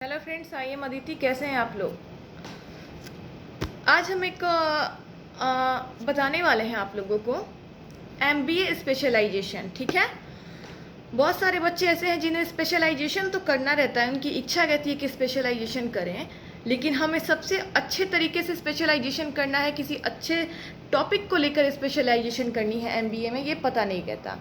Hello friends, I am Aditi. कैसे हैं आप लोग? आज हम एक बताने वाले हैं आप लोगों को एमबीए स्पेशलाइजेशन। ठीक है, बहुत सारे बच्चे ऐसे हैं जिन्हें स्पेशलाइजेशन तो करना रहता है, उनकी इच्छा रहती है कि स्पेशलाइजेशन करें, लेकिन हमें सबसे अच्छे तरीके से स्पेशलाइजेशन करना है, किसी अच्छे टॉपिक को लेकर स्पेशलाइजेशन करनी है एमबीए में, ये पता नहीं रहता।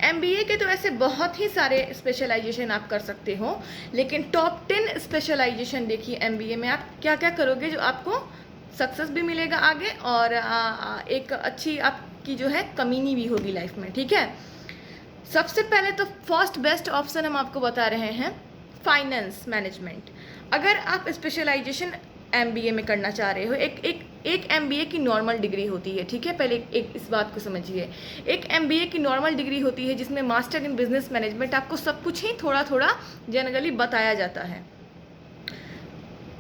एमबीए के तो ऐसे बहुत ही सारे स्पेशलाइजेशन आप कर सकते हो, लेकिन टॉप 10 स्पेशलाइजेशन देखिए एमबीए में आप क्या क्या करोगे जो आपको सक्सेस भी मिलेगा आगे, और एक अच्छी आपकी जो है कमीनी भी होगी लाइफ में। ठीक है, सबसे पहले तो फर्स्ट बेस्ट ऑप्शन हम आपको बता रहे हैं फाइनेंस मैनेजमेंट। अगर आप स्पेशलाइजेशन एमबीए में करना चाह रहे हो, एक एमबीए की नॉर्मल डिग्री होती है। ठीक है, पहले एक इस बात को समझिए। एक एमबीए की नॉर्मल डिग्री होती है जिसमें मास्टर इन बिजनेस मैनेजमेंट, आपको सब कुछ ही थोड़ा थोड़ा जनरली बताया जाता है,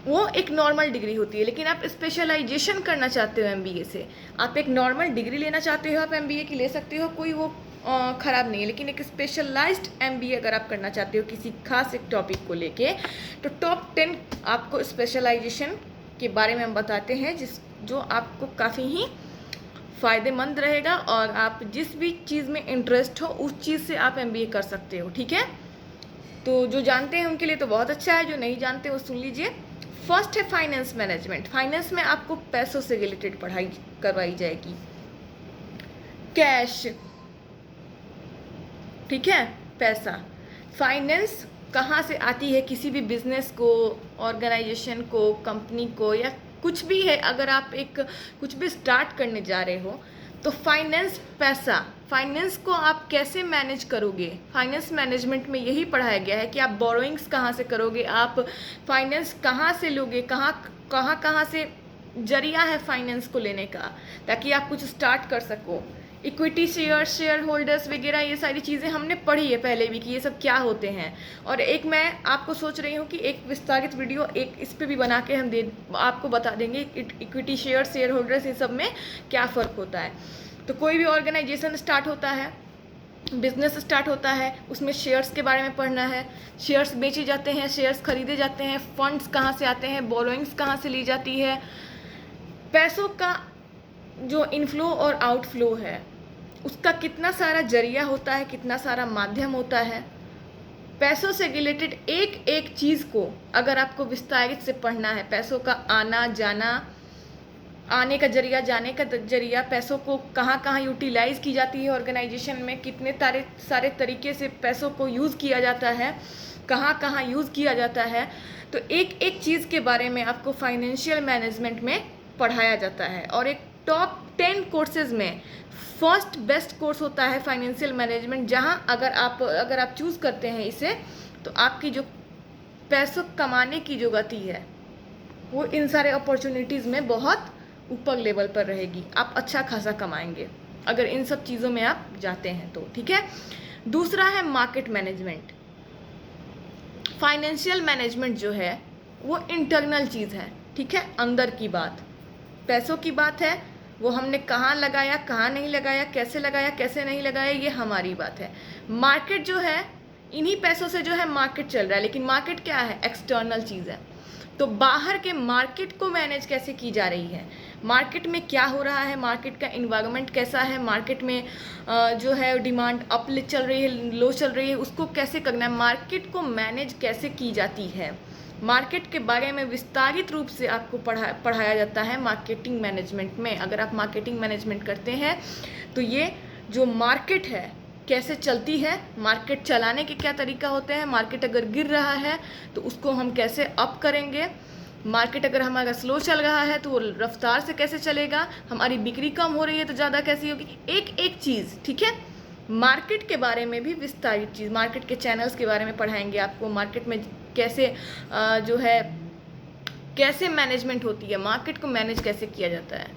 वो एक नॉर्मल डिग्री होती है। लेकिन आप स्पेशलाइजेशन करना चाहते हो एमबीए से, आप एक नॉर्मल डिग्री लेना चाहते हो, आप एमबीए की ले सकते हो, कोई वो ख़राब नहीं है। लेकिन एक स्पेशलाइज्ड एमबीए अगर आप करना चाहते हो किसी खास एक टॉपिक को लेके, तो टॉप 10 आपको स्पेशलाइजेशन के बारे में हम बताते हैं जो आपको काफ़ी ही फ़ायदेमंद रहेगा, और आप जिस भी चीज़ में इंटरेस्ट हो उस चीज़ से आप एमबीए कर सकते हो। ठीक है, तो जो जानते हैं उनके लिए तो बहुत अच्छा है, जो नहीं जानते वो सुन लीजिए। फर्स्ट है फाइनेंस मैनेजमेंट। फाइनेंस में आपको पैसों से रिलेटेड पढ़ाई करवाई जाएगी, कैश। ठीक है, पैसा, फाइनेंस कहाँ से आती है किसी भी बिजनेस को, ऑर्गेनाइजेशन को, कंपनी को, या कुछ भी है। अगर आप कुछ भी स्टार्ट करने जा रहे हो तो फाइनेंस, पैसा, फाइनेंस को आप कैसे मैनेज करोगे, फाइनेंस मैनेजमेंट में यही पढ़ाया गया है कि आप बोरोइंग्स कहाँ से करोगे, आप फाइनेंस कहाँ से लोगे, कहाँ से जरिया है फाइनेंस को लेने का, ताकि आप कुछ स्टार्ट कर सको। इक्विटी शेयर होल्डर्स वगैरह, ये सारी चीज़ें हमने पढ़ी है पहले भी कि ये सब क्या होते हैं। और एक मैं आपको सोच रही हूँ कि एक विस्तारित वीडियो एक इस पे भी बना के हम आपको बता देंगे इक्विटी शेयर होल्डर्स, इन सब में क्या फ़र्क होता है। तो कोई भी ऑर्गेनाइजेशन स्टार्ट होता है, बिजनेस स्टार्ट होता है, उसमें शेयर्स के बारे में पढ़ना है। शेयर्स बेचे जाते हैं, शेयर्स खरीदे जाते हैं, फंड्स कहाँ से आते हैं, बोरोइंग्स कहाँ से ली जाती है, पैसों का जो इनफ्लो और आउटफ्लो है उसका कितना सारा जरिया होता है, कितना सारा माध्यम होता है। पैसों से रिलेटेड एक एक चीज़ को अगर आपको विस्तारित से पढ़ना है, पैसों का आना जाना, आने का जरिया, जाने का जरिया, पैसों को कहाँ कहाँ यूटिलाइज की जाती है ऑर्गेनाइजेशन में, कितने सारे तरीके से पैसों को यूज़ किया जाता है, कहाँ कहाँ यूज़ किया जाता है, तो एक एक चीज़ के बारे में आपको फाइनेंशियल मैनेजमेंट में पढ़ाया जाता है। और एक टॉप 10 कोर्सेज में फर्स्ट बेस्ट कोर्स होता है फाइनेंशियल मैनेजमेंट, जहां अगर आप चूज़ करते हैं इसे, तो आपकी जो पैसों कमाने की जो गति है वो इन सारे अपॉर्चुनिटीज़ में बहुत ऊपर लेवल पर रहेगी। आप अच्छा खासा कमाएंगे अगर इन सब चीज़ों में आप जाते हैं तो। ठीक है, दूसरा है मार्केट मैनेजमेंट। फाइनेंशियल मैनेजमेंट जो है वो इंटरनल चीज़ है। ठीक है, अंदर की बात, पैसों की बात है, वो हमने कहाँ लगाया, कहाँ नहीं लगाया, कैसे लगाया, कैसे नहीं लगाया, ये हमारी बात है। मार्केट जो है, इन्हीं पैसों से जो है मार्केट चल रहा है, लेकिन मार्केट क्या है, एक्सटर्नल चीज़ है। तो बाहर के मार्केट को मैनेज कैसे की जा रही है, मार्केट में क्या हो रहा है, मार्केट का इन्वायरमेंट कैसा है, मार्केट में जो है डिमांड अप चल रही है, लो चल रही है, उसको कैसे करना है, मार्केट को मैनेज कैसे की जाती है, मार्केट के बारे में विस्तारित रूप से आपको पढ़ाया जाता है मार्केटिंग मैनेजमेंट में। अगर आप मार्केटिंग मैनेजमेंट करते हैं तो ये जो मार्केट है कैसे चलती है, मार्केट चलाने के क्या तरीका होते हैं, मार्केट अगर गिर रहा है तो उसको हम कैसे अप करेंगे, मार्केट अगर हमारा स्लो चल रहा है तो वो रफ्तार से कैसे चलेगा, हमारी बिक्री कम हो रही है तो ज़्यादा कैसी होगी, एक एक चीज़। ठीक है, मार्केट के बारे में भी विस्तारित चीज़, मार्केट के चैनल्स के बारे में पढ़ाएंगे आपको, मार्केट में कैसे जो है कैसे मैनेजमेंट होती है, मार्केट को मैनेज कैसे किया जाता है,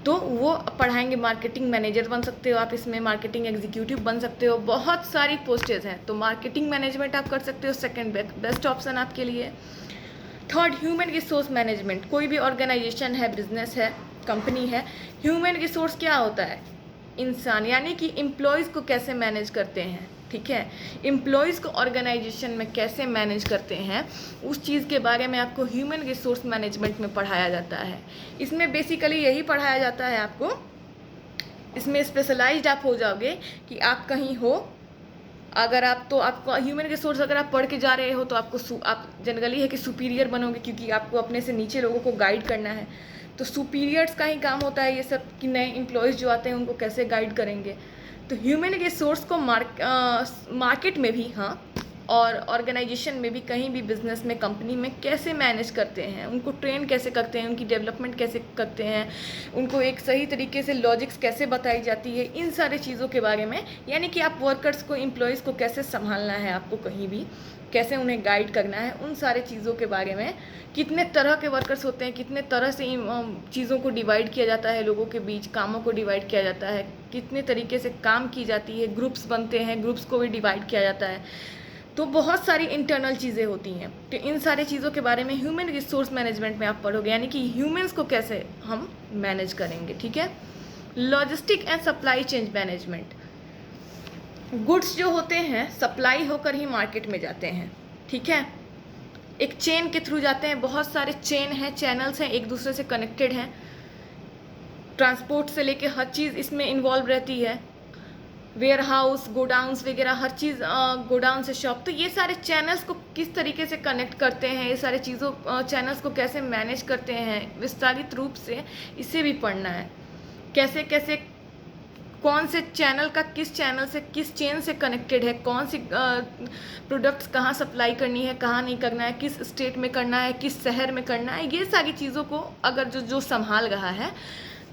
तो वो पढ़ाएंगे। मार्केटिंग मैनेजर बन सकते हो आप इसमें, मार्केटिंग एग्जीक्यूटिव बन सकते हो, बहुत सारी पोस्टेज हैं, तो मार्केटिंग मैनेजमेंट आप कर सकते हो, सेकंड बेस्ट ऑप्शन आपके लिए। Third, human resource management. कोई भी ऑर्गेनाइजेशन है, बिजनेस है, कंपनी है, ह्यूमन रिसोर्स क्या होता है, इंसान, यानी कि एम्प्लॉयज़ को कैसे मैनेज करते हैं, ठीक है। एम्प्लॉयज़ को ऑर्गेनाइजेशन में कैसे मैनेज करते हैं उस चीज़ के बारे में आपको ह्यूमन रिसोर्स मैनेजमेंट में पढ़ाया जाता है। इसमें बेसिकली यही पढ़ाया जाता है आपको, इसमें स्पेशलाइज्ड आप हो जाओगे कि आप कहीं हो, अगर आप तो आपको ह्यूमन रिसोर्स अगर आप पढ़ के जा रहे हो तो आपको आप जनरली है कि सुपीरियर बनोगे, क्योंकि आपको अपने से नीचे लोगों को गाइड करना है। तो सुपीरियर्स का ही काम होता है ये सब कि नए एम्प्लॉयज़ जो आते हैं उनको कैसे गाइड करेंगे। तो ह्यूमन रिसोर्स को मार्केट में भी, हाँ, और ऑर्गेनाइजेशन में भी, कहीं भी बिजनेस में, कंपनी में कैसे मैनेज करते हैं, उनको ट्रेन कैसे करते हैं, उनकी डेवलपमेंट कैसे करते हैं, उनको एक सही तरीके से लॉजिक्स कैसे बताई जाती है, इन सारे चीज़ों के बारे में, यानी कि आप वर्कर्स को, एम्प्लॉयज़ को कैसे संभालना है, आपको कहीं भी कैसे उन्हें गाइड करना है, उन सारे चीज़ों के बारे में, कितने तरह के वर्कर्स होते हैं, कितने तरह से चीज़ों को डिवाइड किया जाता है, लोगों के बीच कामों को डिवाइड किया जाता है, कितने तरीके से काम की जाती है, ग्रुप्स बनते हैं, ग्रुप्स को भी डिवाइड किया जाता है। तो बहुत सारी इंटरनल चीज़ें होती हैं। तो इन सारी चीज़ों के बारे में ह्यूमन रिसोर्स मैनेजमेंट में आप पढ़ोगे, यानी कि ह्यूमंस को कैसे हम मैनेज करेंगे, ठीक है। Logistic and supply chain management, goods जो होते हैं सप्लाई होकर ही मार्केट में जाते हैं, ठीक है, एक चेन के थ्रू जाते हैं। बहुत सारे चेन हैं, चैनल्स हैं, एक दूसरे से कनेक्टेड हैं, ट्रांसपोर्ट से लेके हर चीज़ इसमें इन्वॉल्व रहती है, वेयर हाउस, गोडाउन्स वगैरह, हर चीज़, गोडाउन से शॉप। तो ये सारे चैनल्स को किस तरीके से कनेक्ट करते हैं, ये सारे चीज़ों चैनल्स को कैसे मैनेज करते हैं विस्तारित रूप से, इसे भी पढ़ना है। कैसे कैसे कौन से चैनल का किस चैनल से, किस चेन से कनेक्टेड है, कौन सी प्रोडक्ट्स कहाँ सप्लाई करनी है, कहाँ नहीं करना है, किस स्टेट में करना है, किस शहर में करना है, ये सारी चीज़ों को अगर जो संभाल रहा है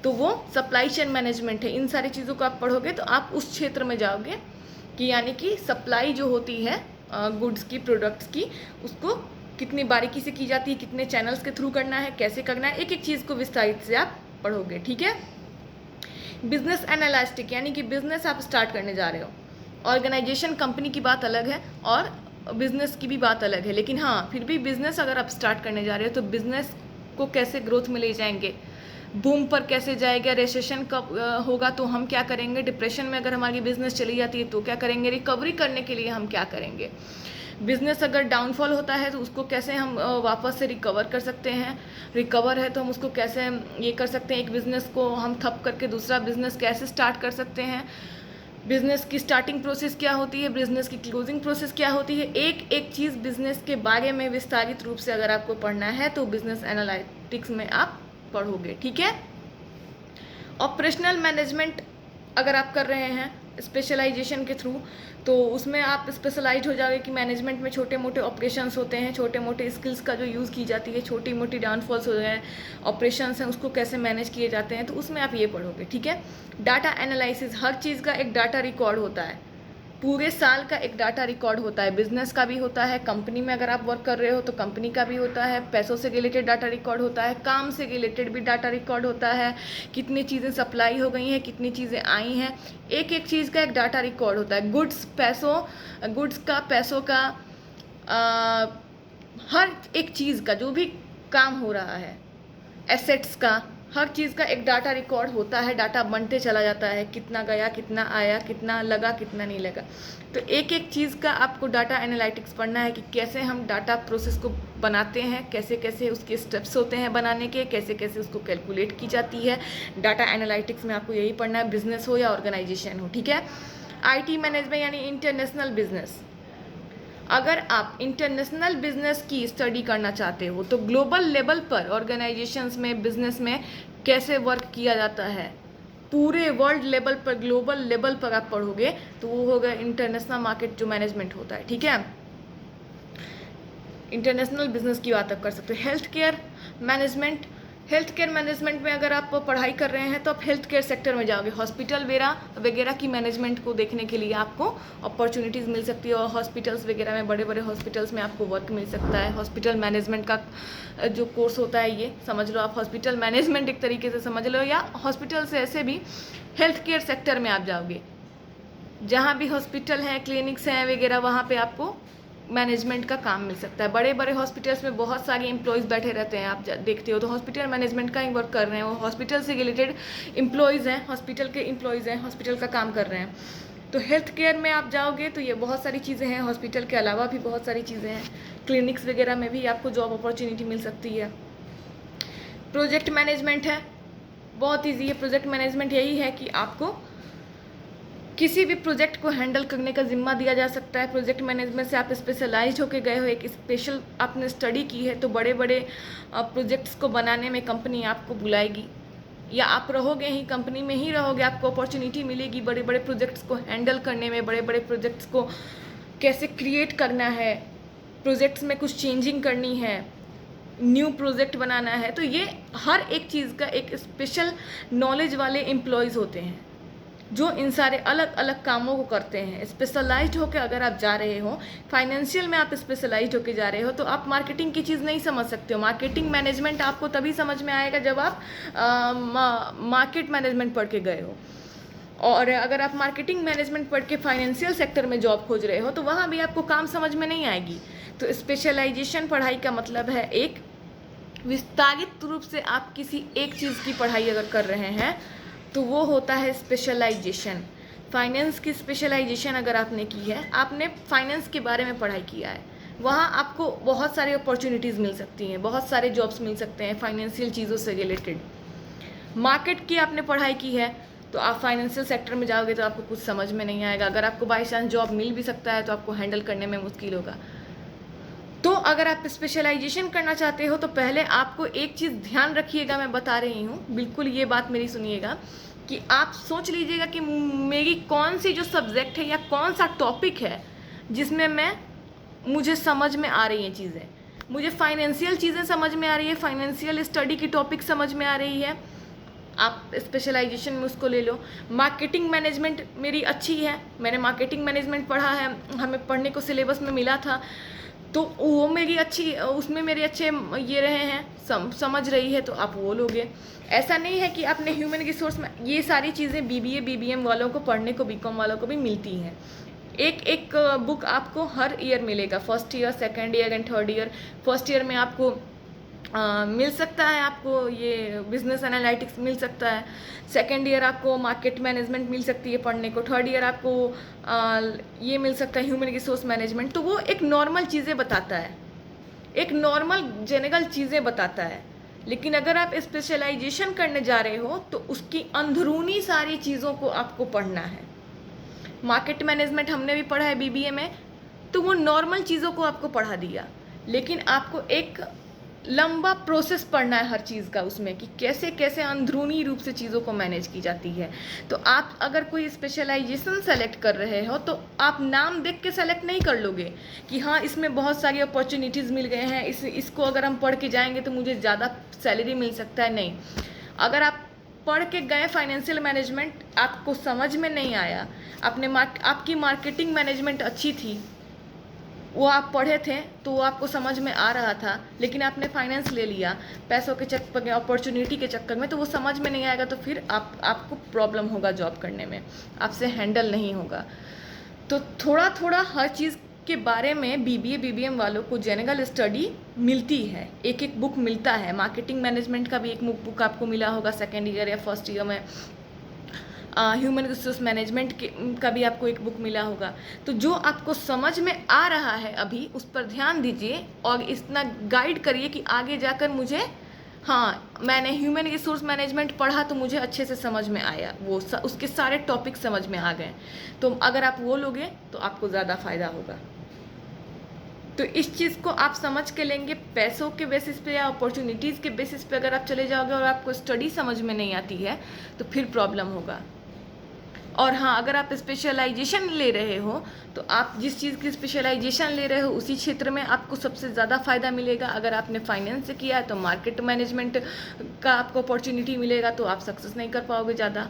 तो वो सप्लाई चेन मैनेजमेंट है। इन सारी चीज़ों को आप पढ़ोगे तो आप उस क्षेत्र में जाओगे कि यानी कि सप्लाई जो होती है गुड्स की, प्रोडक्ट्स की, उसको कितनी बारीकी से की जाती है, कितने चैनल्स के थ्रू करना है, कैसे करना है, एक एक चीज़ को विस्तारित से आप पढ़ोगे, ठीक है। बिजनेस एनालिटिक, यानी कि बिजनेस आप स्टार्ट करने जा रहे हो, ऑर्गेनाइजेशन कंपनी की बात अलग है और बिजनेस की भी बात अलग है, लेकिन हाँ फिर भी बिजनेस अगर आप स्टार्ट करने जा रहे हो तो बिजनेस को कैसे ग्रोथ में ले जाएंगे, बूम पर कैसे जाएगा, रिसेशन कब होगा तो हम क्या करेंगे, डिप्रेशन में अगर हमारी बिजनेस चली जाती है तो क्या करेंगे, रिकवरी करने के लिए हम क्या करेंगे, बिजनेस अगर डाउनफॉल होता है तो उसको कैसे हम वापस से रिकवर कर सकते हैं, रिकवर है तो हम उसको कैसे ये कर सकते हैं, एक बिज़नेस को हम ठप करके दूसरा बिज़नेस कैसे स्टार्ट कर सकते हैं, बिज़नेस की स्टार्टिंग प्रोसेस क्या होती है, बिज़नेस की क्लोजिंग प्रोसेस क्या होती है, एक एक चीज़ बिज़नेस के बारे में विस्तारित रूप से अगर आपको पढ़ना है तो बिज़नेस एनालिटिक्स में आप पढ़ोगे, ठीक है। ऑपरेशनल मैनेजमेंट अगर आप कर रहे हैं स्पेशलाइजेशन के थ्रू तो उसमें आप स्पेशलाइज हो जाओगे कि मैनेजमेंट में छोटे मोटे ऑपरेशंस होते हैं, छोटे मोटे स्किल्स का जो यूज़ की जाती है, छोटी मोटी डाउनफॉल्स हो गए, ऑपरेशंस हैं उसको कैसे मैनेज किए जाते हैं, तो उसमें आप ये पढ़ोगे, ठीक है। डाटा एनालिसिस, हर चीज़ का एक डाटा रिकॉर्ड होता है, पूरे साल का एक डाटा रिकॉर्ड होता है, बिजनेस का भी होता है, कंपनी में अगर आप वर्क कर रहे हो तो कंपनी का भी होता है, पैसों से रिलेटेड डाटा रिकॉर्ड होता है, काम से रिलेटेड भी डाटा रिकॉर्ड होता है, कितनी चीज़ें सप्लाई हो गई हैं, कितनी चीज़ें आई हैं, एक एक चीज़ का एक डाटा रिकॉर्ड होता है। गुड्स का, पैसों का, हर एक चीज़ का जो भी काम हो रहा है, एसेट्स का, हर चीज़ का एक डाटा रिकॉर्ड होता है, डाटा बनते चला जाता है, कितना गया, कितना आया, कितना लगा, कितना नहीं लगा। तो एक एक चीज़ का आपको डाटा एनालिटिक्स पढ़ना है कि कैसे हम डाटा प्रोसेस को बनाते हैं, कैसे कैसे उसके स्टेप्स होते हैं बनाने के, कैसे कैसे उसको कैलकुलेट की जाती है। डाटा एनालिटिक्स में आपको यही पढ़ना है, बिजनेस हो या ऑर्गेनाइजेशन हो, ठीक है। IT मैनेजमेंट यानी इंटरनेशनल बिजनेस, अगर आप इंटरनेशनल बिजनेस की स्टडी करना चाहते हो तो ग्लोबल लेवल पर ऑर्गेनाइजेशंस में, बिजनेस में कैसे वर्क किया जाता है, पूरे वर्ल्ड लेवल पर, ग्लोबल लेवल पर आप पढ़ोगे तो वो होगा इंटरनेशनल मार्केट जो मैनेजमेंट होता है, ठीक है। इंटरनेशनल बिजनेस की बात आप कर सकते हो। हेल्थ केयर मैनेजमेंट में अगर आप पढ़ाई कर रहे हैं तो आप हेल्थ केयर सेक्टर में जाओगे, हॉस्पिटल वगैरह की मैनेजमेंट को देखने के लिए आपको अपॉर्चुनिटीज़ मिल सकती है, और हॉस्पिटल्स वगैरह में, बड़े बड़े हॉस्पिटल्स में आपको वर्क मिल सकता है। हॉस्पिटल मैनेजमेंट का जो कोर्स होता है ये समझ लो आप, हॉस्पिटल मैनेजमेंट एक तरीके से समझ लो, या हॉस्पिटल से ऐसे भी हेल्थ केयर सेक्टर में आप जाओगे, जहाँ भी हॉस्पिटल हैं, क्लिनिक्स हैं वगैरह, वहाँ पर आपको मैनेजमेंट का काम मिल सकता है। बड़े बड़े हॉस्पिटल्स में बहुत सारे एम्प्लॉयज़ बैठे रहते हैं, आप देखते हो, तो हॉस्पिटल मैनेजमेंट का ही वर्क कर रहे हैं, वो हॉस्पिटल से रिलेटेड एम्प्लॉयज़ हैं, हॉस्पिटल के एम्प्लॉयज़ हैं, हॉस्पिटल का काम कर रहे हैं। तो हेल्थ केयर में आप जाओगे तो ये बहुत सारी चीज़ें हैं, हॉस्पिटल के अलावा भी बहुत सारी चीज़ें हैं, क्लिनिक्स वगैरह में भी आपको जॉब अपॉर्चुनिटी मिल सकती है। प्रोजेक्ट मैनेजमेंट है, बहुत ईजी है। प्रोजेक्ट मैनेजमेंट यही है कि आपको किसी भी प्रोजेक्ट को हैंडल करने का जिम्मा दिया जा सकता है। प्रोजेक्ट मैनेजमेंट से आप स्पेशलाइज होके गए हो, एक स्पेशल आपने स्टडी की है, तो बड़े बड़े प्रोजेक्ट्स को बनाने में कंपनी आपको बुलाएगी, या आप रहोगे ही कंपनी में ही रहोगे, आपको अपॉर्चुनिटी मिलेगी बड़े बड़े प्रोजेक्ट्स को हैंडल करने में, बड़े बड़े प्रोजेक्ट्स को कैसे क्रिएट करना है, प्रोजेक्ट्स में कुछ चेंजिंग करनी है, न्यू प्रोजेक्ट बनाना है। तो ये हर एक चीज़ का एक स्पेशल नॉलेज वाले एम्प्लॉयज़ होते हैं जो इन सारे अलग अलग कामों को करते हैं। स्पेशलाइज्ड होकर अगर आप जा रहे हो, फाइनेंशियल में आप स्पेशलाइज्ड होकर जा रहे हो, तो आप मार्केटिंग की चीज़ नहीं समझ सकते हो। मार्केटिंग मैनेजमेंट आपको तभी समझ में आएगा जब आप मार्केट मैनेजमेंट पढ़ के गए हो। और अगर आप मार्केटिंग मैनेजमेंट पढ़ के फाइनेंशियल सेक्टर में जॉब खोज रहे हो तो वहाँ भी आपको काम समझ में नहीं आएगी। तो स्पेशलाइजेशन पढ़ाई का मतलब है एक विस्तारित रूप से आप किसी एक चीज़ की पढ़ाई अगर कर रहे हैं तो वो होता है स्पेशलाइजेशन। फाइनेंस की स्पेशलाइजेशन अगर आपने की है, आपने फाइनेंस के बारे में पढ़ाई किया है, वहाँ आपको बहुत सारी अपॉर्चुनिटीज़ मिल सकती हैं, बहुत सारे जॉब्स मिल सकते हैं फाइनेंशियल चीज़ों से रिलेटेड। मार्केट की आपने पढ़ाई की है तो आप फाइनेंशियल सेक्टर में जाओगे तो आपको कुछ समझ में नहीं आएगा। अगर आपको बाई चांस जॉब मिल भी सकता है तो आपको हैंडल करने में मुश्किल होगा। तो अगर आप स्पेशलाइजेशन करना चाहते हो तो पहले आपको एक चीज़ ध्यान रखिएगा, मैं बता रही हूँ, बिल्कुल ये बात मेरी सुनिएगा, कि आप सोच लीजिएगा कि मेरी कौन सी जो सब्जेक्ट है या कौन सा टॉपिक है जिसमें मुझे समझ में आ रही हैं चीज़ें। मुझे फाइनेंशियल चीज़ें समझ में आ रही है, फाइनेंशियल स्टडी की टॉपिक समझ में आ रही है, आप स्पेशलाइजेशन में उसको ले लो। मार्केटिंग मैनेजमेंट मेरी अच्छी है, मैंने मार्केटिंग मैनेजमेंट पढ़ा है, हमें पढ़ने को सिलेबस में मिला था, तो वो मेरी अच्छी, उसमें मेरे अच्छे ये रहे हैं, समझ रही है, तो आप वो लोगे। ऐसा नहीं है कि आपने ह्यूमन रिसोर्स में ये सारी चीज़ें बीबीए बीबीएम वालों को पढ़ने को, बीकॉम वालों को भी मिलती हैं। एक एक बुक आपको हर ईयर मिलेगा, first year, second year and third year. First year में आपको मिल सकता है, आपको ये बिजनेस एनालिटिक्स मिल सकता है, सेकेंड ईयर आपको मार्केट मैनेजमेंट मिल सकती है पढ़ने को, थर्ड ईयर आपको ये मिल सकता है ह्यूमन रिसोर्स मैनेजमेंट। तो वो एक नॉर्मल चीज़ें बताता है, एक नॉर्मल जनरल चीज़ें बताता है। लेकिन अगर आप स्पेशलाइजेशन करने जा रहे हो तो उसकी अंदरूनी सारी चीज़ों को आपको पढ़ना है। मार्केट मैनेजमेंट हमने भी पढ़ा है बीबीए में, तो वो नॉर्मल चीज़ों को आपको पढ़ा दिया, लेकिन आपको एक लंबा प्रोसेस पढ़ना है हर चीज़ का उसमें, कि कैसे कैसे अंदरूनी रूप से चीज़ों को मैनेज की जाती है। तो आप अगर कोई स्पेशलाइजेशन सेलेक्ट कर रहे हो तो आप नाम देख के सेलेक्ट नहीं कर लोगे कि हाँ इसमें बहुत सारी अपॉर्चुनिटीज़ मिल गए हैं, इसको अगर हम पढ़ के जाएंगे तो मुझे ज़्यादा सैलरी मिल सकता है। नहीं, अगर आप पढ़ के गए फाइनेंशियल मैनेजमेंट, आपको समझ में नहीं आया, आपकी मार्केटिंग मैनेजमेंट अच्छी थी, वो आप पढ़े थे तो वो आपको समझ में आ रहा था, लेकिन आपने फाइनेंस ले लिया पैसों के चक्कर में, अपॉर्चुनिटी के चक्कर में, तो वो समझ में नहीं आएगा, तो फिर आपको प्रॉब्लम होगा जॉब करने में, आपसे हैंडल नहीं होगा। तो थोड़ा थोड़ा हर चीज़ के बारे में बीबीए बीबीएम वालों को जनरल स्टडी मिलती है, एक एक बुक मिलता है। मार्केटिंग मैनेजमेंट का भी एक बुक आपको मिला होगा सेकेंड ईयर या फर्स्ट ईयर में, ह्यूमन रिसोर्स मैनेजमेंट का भी आपको एक बुक मिला होगा। तो जो आपको समझ में आ रहा है अभी उस पर ध्यान दीजिए और इतना गाइड करिए कि आगे जाकर मुझे, हाँ मैंने ह्यूमन रिसोर्स मैनेजमेंट पढ़ा तो मुझे अच्छे से समझ में आया, उसके सारे टॉपिक समझ में आ गए। तो अगर आप वो लोगे तो आपको ज़्यादा फ़ायदा होगा। तो इस चीज़ को आप समझ के लेंगे। पैसों के बेसिस पे या अपॉर्चुनिटीज़ के बेसिस पे अगर आप चले जाओगे और आपको स्टडी समझ में नहीं आती है तो फिर प्रॉब्लम होगा। और हाँ, अगर आप स्पेशलाइजेशन ले रहे हो तो आप जिस चीज़ की स्पेशलाइजेशन ले रहे हो उसी क्षेत्र में आपको सबसे ज़्यादा फ़ायदा मिलेगा। अगर आपने फाइनेंस से किया है तो मार्केट मैनेजमेंट का आपको अपॉर्चुनिटी मिलेगा, तो आप सक्सेस नहीं कर पाओगे ज़्यादा।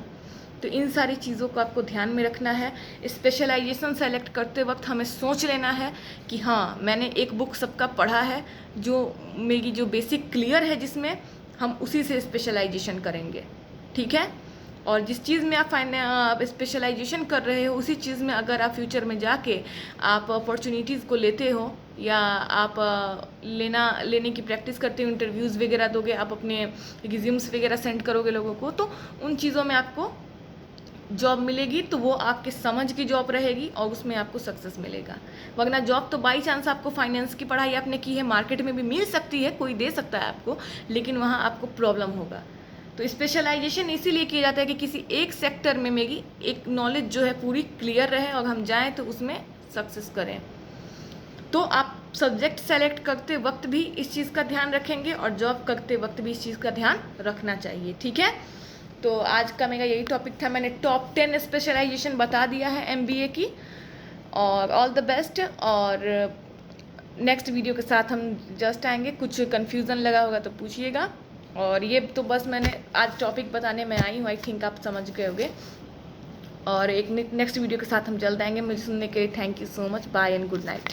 तो इन सारी चीज़ों को आपको ध्यान में रखना है। स्पेशलाइजेशन सेलेक्ट करते वक्त हमें सोच लेना है कि हाँ मैंने एक बुक सबका पढ़ा है जो मेरी जो बेसिक क्लियर है, जिसमें हम उसी से स्पेशलाइजेशन करेंगे, ठीक है। और जिस चीज़ में आप स्पेशलाइजेशन कर रहे हो उसी चीज़ में अगर आप फ्यूचर में जाके आप अपॉर्चुनिटीज़ को लेते हो या आप लेने की प्रैक्टिस करते हो, इंटरव्यूज़ वगैरह दोगे, आप अपने रिज्यूम्स वगैरह सेंड करोगे लोगों को, तो उन चीज़ों में आपको जॉब मिलेगी तो वो आपके समझ की जॉब रहेगी और उसमें आपको सक्सेस मिलेगा। वरना जॉब तो बाई चांस आपको फाइनेंस की पढ़ाई आपने की है, मार्केट में भी मिल सकती है, कोई दे सकता है आपको, लेकिन वहाँ आपको प्रॉब्लम होगा। तो स्पेशलाइजेशन इसीलिए किया जाता है कि किसी एक सेक्टर में मेरी एक नॉलेज जो है पूरी क्लियर रहे और हम जाएँ तो उसमें सक्सेस करें। तो आप सब्जेक्ट सेलेक्ट करते वक्त भी इस चीज़ का ध्यान रखेंगे और जॉब करते वक्त भी इस चीज़ का ध्यान रखना चाहिए, ठीक है। तो आज का मेरा यही टॉपिक था, मैंने टॉप 10 स्पेशलाइजेशन बता दिया है एमबीए की। और ऑल द बेस्ट। और नेक्स्ट वीडियो के साथ हम जस्ट आएंगे, कुछ कन्फ्यूज़न लगा होगा तो पूछिएगा। और ये तो बस मैंने आज टॉपिक बताने में आई हूँ, आई थिंक आप समझ गए होंगे। और एक नेक्स्ट वीडियो के साथ हम जल्द आएंगे। मुझे सुनने के लिए thank you so much, bye and good night.